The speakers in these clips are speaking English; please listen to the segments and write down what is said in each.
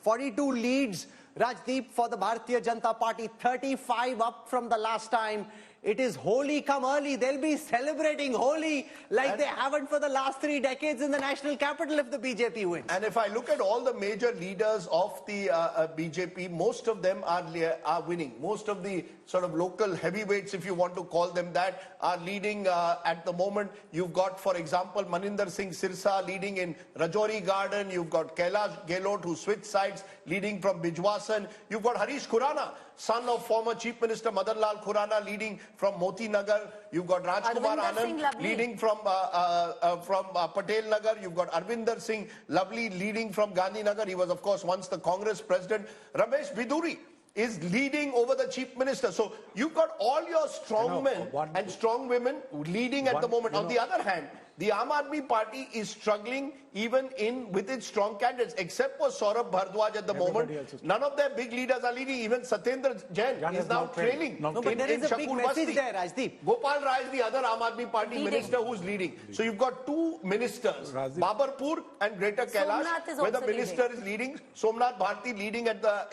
42 leads, Rajdeep, for the Bharatiya Janata Party, 35 up from the last time. It is Holi come early. They'll be celebrating Holi like they haven't for the last 3 decades in the national capital if the BJP wins. And if I look at all the major leaders of the BJP, most of them are winning. Most of the sort of local heavyweights, if you want to call them that, are leading at the moment. You've got, for example, Maninder Singh Sirsa leading in Rajouri Garden. You've got Kailash Gehlot, who switched sides, leading from Bijwasan. You've got Harish Khurana, son of former Chief Minister Madan Lal Khurana, leading from Moti Nagar. You've got Rajkumar Anand leading from Patel Nagar. You've got Arvind Singh Lovely leading from Gandhi Nagar. He was, of course, once the Congress president. Ramesh Biduri is leading over the Chief Minister. So you've got all your strong men and strong women leading at the moment. On the other hand, the Aam Aadmi Party is struggling even with its strong candidates, except for Saurabh Bhardwaj at the moment. None of their big leaders are leading. Even Satyendra Jain is now trailing. No, but there is a big message there, Rajdeep. Gopal Rai is the other Aam Aadmi Party minister who's leading. So you've got 2 ministers, Babarpur and Greater Kailash, where the minister is leading. Somnath Bharti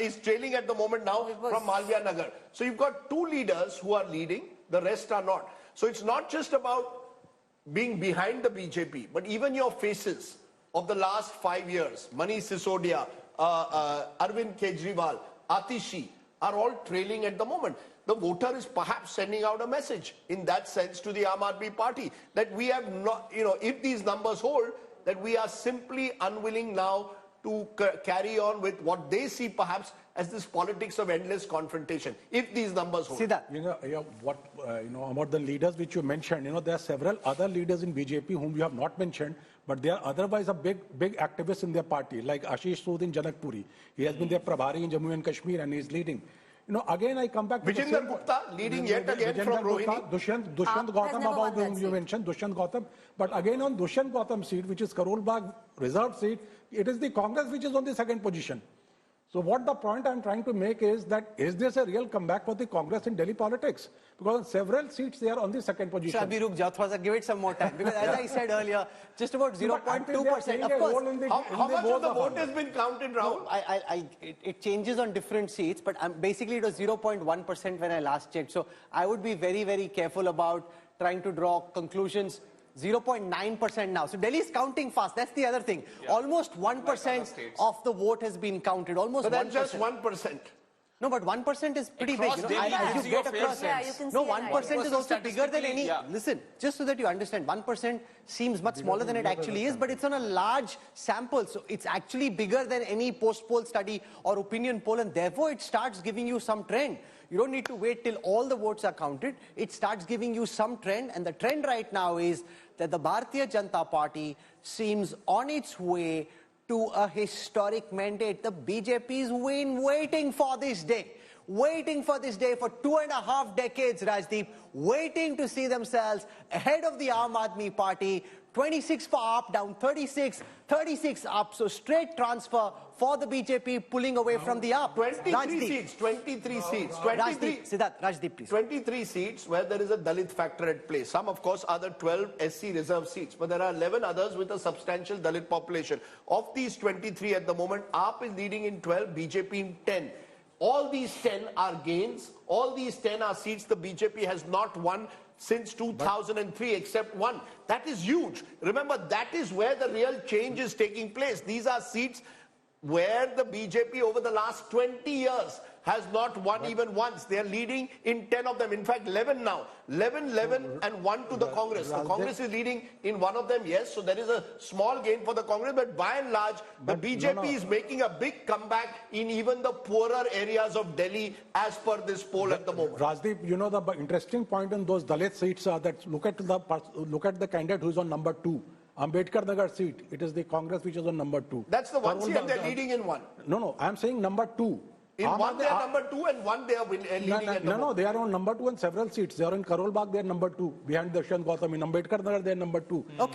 is trailing at the moment now from Malviya Nagar. So you've got 2 leaders who are leading, the rest are not. So it's not just about being behind the BJP, but even your faces of the last 5 years, Manish Sisodia, Arvind Kejriwal, Atishi, are all trailing at the moment. The voter is perhaps sending out a message in that sense to the Aam Aadmi Party that we have not, if these numbers hold, that we are simply unwilling now to carry on with what they see perhaps as this politics of endless confrontation, if these numbers hold. See that? About the leaders which you mentioned, there are several other leaders in BJP whom you have not mentioned, but they are otherwise a big activists in their party, like Ashish Sood in Janakpuri. He has been their Prabhari in Jammu and Kashmir and he is leading. Again I come back to Vijender Gupta leading yet again from Rohini. Dushyant Gautam, about whom you mentioned, Dushyant Gautam. But again on Dushyant Gautam seat, which is Karol Bagh reserved seat, it is the Congress which is on the 2nd position. So what the point I'm trying to make is that is this a real comeback for the Congress in Delhi politics? Because on several seats they are on the 2nd position. So Abhi, give it some more time. Because as I said earlier, just about 0.2%. Of course. How much of the vote has been counted, Rahul? No, it changes on different seats, but basically it was 0.1% when I last checked. So I would be very, very careful about trying to draw conclusions. 0.9% now. So Delhi is counting fast. That's the other thing. Yeah. Almost 1% of the vote has been counted. Almost 1%. But that's just 1%. No, but 1% is pretty big. You get across. No, 1% is also bigger than any. Yeah. Listen, just so that you understand, 1% seems much smaller than it actually is, but it's on a large sample. So it's actually bigger than any post-poll study or opinion poll, and therefore it starts giving you some trend. You don't need to wait till all the votes are counted. It starts giving you some trend, and the trend right now is that the Bharatiya Janata Party seems on its way to a historic mandate. The BJP is waiting for this day. Waiting for this day for 2.5 decades, Rajdeep. Waiting to see themselves ahead of the Aam Aadmi Party. 26 for AAP, down 36, 36 up. So straight transfer for the BJP, pulling away from the AAP. 23 seats. Rajdeep, please. 23 seats where there is a Dalit factor at play. Some, of course, are the 12 SC reserve seats, but there are 11 others with a substantial Dalit population. Of these 23 at the moment, AAP is leading in 12, BJP in 10. All these 10 are gains. All these 10 are seats the BJP has not won since 2003, except one. That is huge. Remember, that is where the real change is taking place. These are seats where the BJP over the last 20 years has not won even once. They are leading in 10 of them. In fact, 11 now. 11, and 1 to the Congress. The Congress is leading in one of them, yes. So there is a small gain for the Congress. But by and large, the BJP is making a big comeback in even the poorer areas of Delhi as per this poll at the moment. Rajdeep, the interesting point on those Dalit seats are that look at the candidate who is on number 2. Ambedkar Nagar seat, it is the Congress which is on number 2. That's the one seat and they're leading in one. No, I'm saying number 2. In one they are number 2 and one they are leading at the moment. No, they are on number 2 and several seats. They are in Karol Bagh, they are number 2. Behind Dushyant Gautam. In Ambedkar Nagar, they are number 2. Okay.